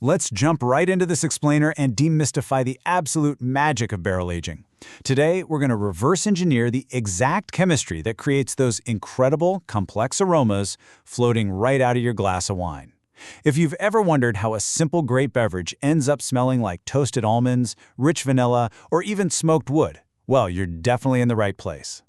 Let's jump right into this explainer and demystify the absolute magic of barrel aging. Today, we're going to reverse engineer the exact chemistry that creates those incredible, complex aromas floating right out of your glass of wine. If you've ever wondered how a simple grape beverage ends up smelling like toasted almonds, rich vanilla, or even smoked wood, well, you're definitely in the right place.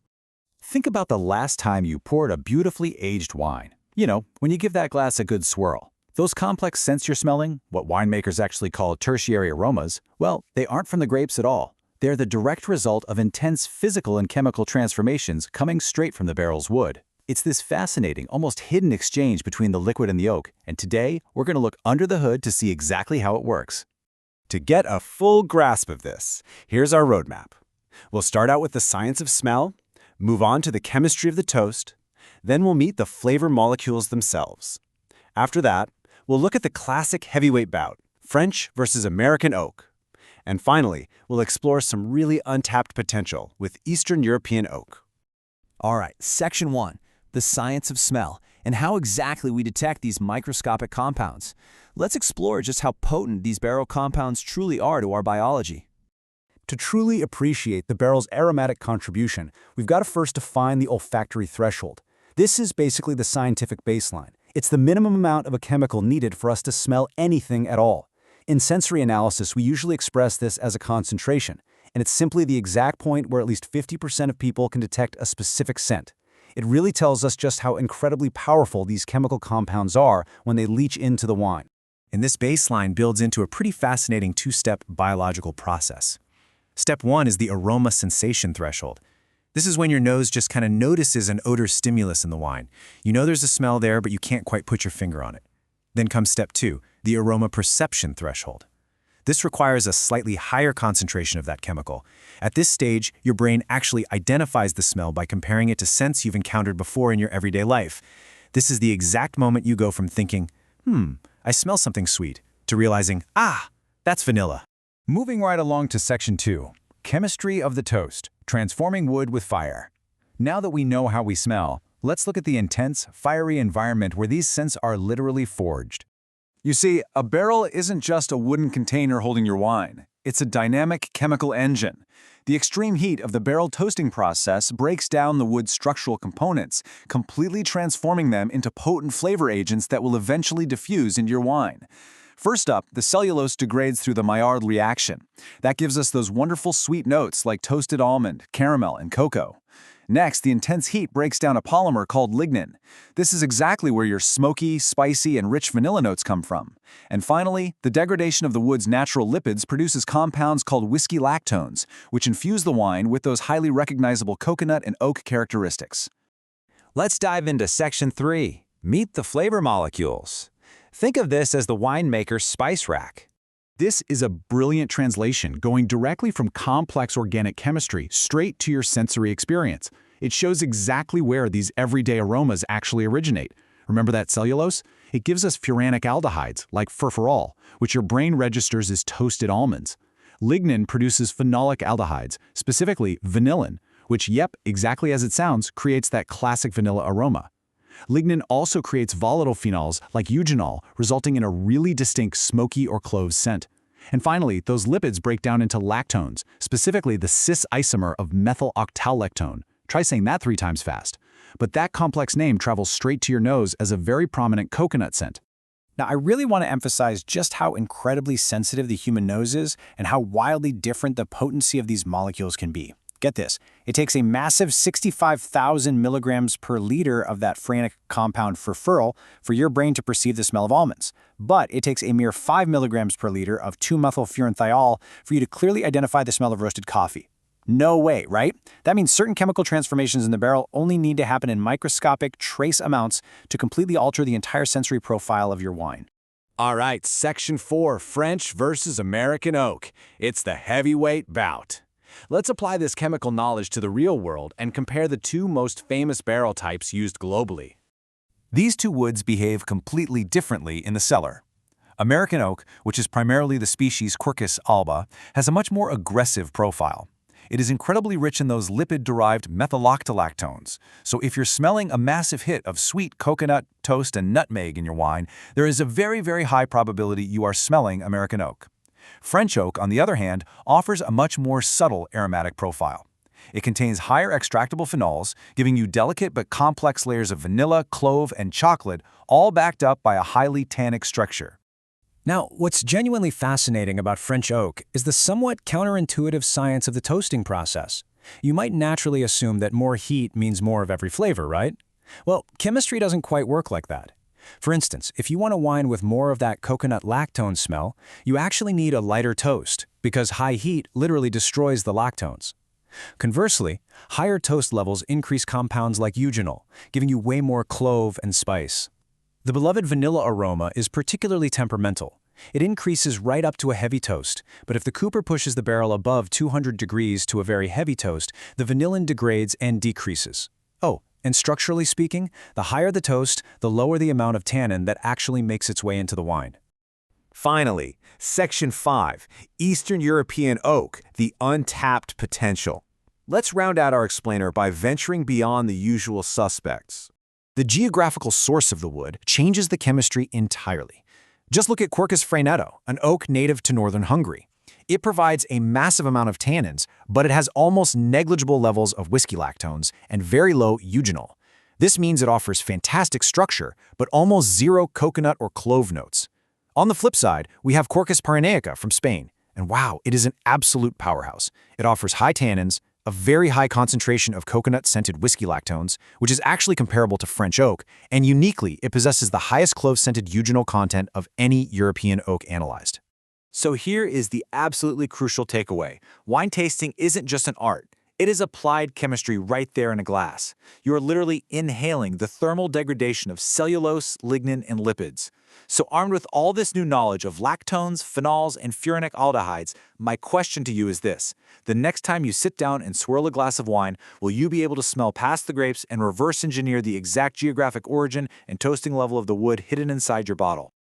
Think about the last time you poured a beautifully aged wine. You know, when you give that glass a good swirl. Those complex scents you're smelling, what winemakers actually call tertiary aromas, well, they aren't from the grapes at all. They're the direct result of intense physical and chemical transformations coming straight from the barrel's wood. It's this fascinating, almost hidden exchange between the liquid and the oak, and today we're going to look under the hood to see exactly how it works. To get a full grasp of this, here's our roadmap. We'll start out with the science of smell, move on to the chemistry of the toast, then we'll meet the flavor molecules themselves. After that, we'll look at the classic heavyweight bout, French versus American oak. And finally, we'll explore some really untapped potential with Eastern European oak. All right, Section 1, the science of smell, and how exactly we detect these microscopic compounds. Let's explore just how potent these barrel compounds truly are to our biology. To truly appreciate the barrel's aromatic contribution, we've got to first define the olfactory threshold. This is basically the scientific baseline. It's the minimum amount of a chemical needed for us to smell anything at all. In sensory analysis, we usually express this as a concentration, and it's simply the exact point where at least 50% of people can detect a specific scent. It really tells us just how incredibly powerful these chemical compounds are when they leach into the wine. And this baseline builds into a pretty fascinating two-step biological process. Step 1 is the aroma sensation threshold. This is when your nose just kind of notices an odor stimulus in the wine. You know there's a smell there, but you can't quite put your finger on it. Then comes Step 2, the aroma perception threshold. This requires a slightly higher concentration of that chemical. At this stage, your brain actually identifies the smell by comparing it to scents you've encountered before in your everyday life. This is the exact moment you go from thinking, I smell something sweet, to realizing, that's vanilla. Moving right along to Section 2, chemistry of the toast, transforming wood with fire. Now that we know how we smell, let's look at the intense, fiery environment where these scents are literally forged. You see, a barrel isn't just a wooden container holding your wine. It's a dynamic chemical engine. The extreme heat of the barrel toasting process breaks down the wood's structural components, completely transforming them into potent flavor agents that will eventually diffuse into your wine. First up, the cellulose degrades through the Maillard reaction. That gives us those wonderful sweet notes like toasted almond, caramel, and cocoa. Next, the intense heat breaks down a polymer called lignin. This is exactly where your smoky, spicy, and rich vanilla notes come from. And finally, the degradation of the wood's natural lipids produces compounds called whiskey lactones, which infuse the wine with those highly recognizable coconut and oak characteristics. Let's dive into Section 3, meet the flavor molecules. Think of this as the winemaker's spice rack. This is a brilliant translation going directly from complex organic chemistry straight to your sensory experience. It shows exactly where these everyday aromas actually originate. Remember that cellulose? It gives us furanic aldehydes, like furfural, which your brain registers as toasted almonds. Lignin produces phenolic aldehydes, specifically vanillin, which, exactly as it sounds, creates that classic vanilla aroma. Lignin also creates volatile phenols like eugenol, resulting in a really distinct smoky or clove scent. And finally, those lipids break down into lactones, specifically the cis isomer of methyl octallactone. Try saying that 3 times fast. But that complex name travels straight to your nose as a very prominent coconut scent. Now, I really want to emphasize just how incredibly sensitive the human nose is and how wildly different the potency of these molecules can be. Get this, it takes a massive 65,000 milligrams per liter of that furanic compound furfural for your brain to perceive the smell of almonds. But it takes a mere 5 milligrams per liter of 2-methylfuranthiol for you to clearly identify the smell of roasted coffee. No way, right? That means certain chemical transformations in the barrel only need to happen in microscopic, trace amounts to completely alter the entire sensory profile of your wine. All right, Section 4, French versus American oak. It's the heavyweight bout. Let's apply this chemical knowledge to the real world and compare the 2 most famous barrel types used globally. These 2 woods behave completely differently in the cellar. American oak, which is primarily the species Quercus alba, has a much more aggressive profile. It is incredibly rich in those lipid-derived methyloctolactones. So if you're smelling a massive hit of sweet coconut, toast, and nutmeg in your wine, there is a very, very high probability you are smelling American oak. French oak, on the other hand, offers a much more subtle aromatic profile. It contains higher extractable phenols, giving you delicate but complex layers of vanilla, clove, and chocolate, all backed up by a highly tannic structure. Now, what's genuinely fascinating about French oak is the somewhat counterintuitive science of the toasting process. You might naturally assume that more heat means more of every flavor, right? Well, chemistry doesn't quite work like that. For instance, if you want a wine with more of that coconut lactone smell, you actually need a lighter toast, because high heat literally destroys the lactones. Conversely, higher toast levels increase compounds like eugenol, giving you way more clove and spice. The beloved vanilla aroma is particularly temperamental. It increases right up to a heavy toast, but if the cooper pushes the barrel above 200 degrees to a very heavy toast, the vanillin degrades and decreases. Oh, and structurally speaking, the higher the toast, the lower the amount of tannin that actually makes its way into the wine. Finally, Section 5, Eastern European oak, the untapped potential. Let's round out our explainer by venturing beyond the usual suspects. The geographical source of the wood changes the chemistry entirely. Just look at Quercus frainetto, an oak native to northern Hungary. It provides a massive amount of tannins, but it has almost negligible levels of whiskey lactones and very low eugenol. This means it offers fantastic structure, but almost zero coconut or clove notes. On the flip side, we have Quercus pyrenaica from Spain, and wow, it is an absolute powerhouse. It offers high tannins, a very high concentration of coconut-scented whiskey lactones, which is actually comparable to French oak, and uniquely, it possesses the highest clove-scented eugenol content of any European oak analyzed. So here is the absolutely crucial takeaway. Wine tasting isn't just an art. It is applied chemistry right there in a glass. You are literally inhaling the thermal degradation of cellulose, lignin, and lipids. So armed with all this new knowledge of lactones, phenols, and furanic aldehydes, my question to you is this. The next time you sit down and swirl a glass of wine, will you be able to smell past the grapes and reverse engineer the exact geographic origin and toasting level of the wood hidden inside your bottle?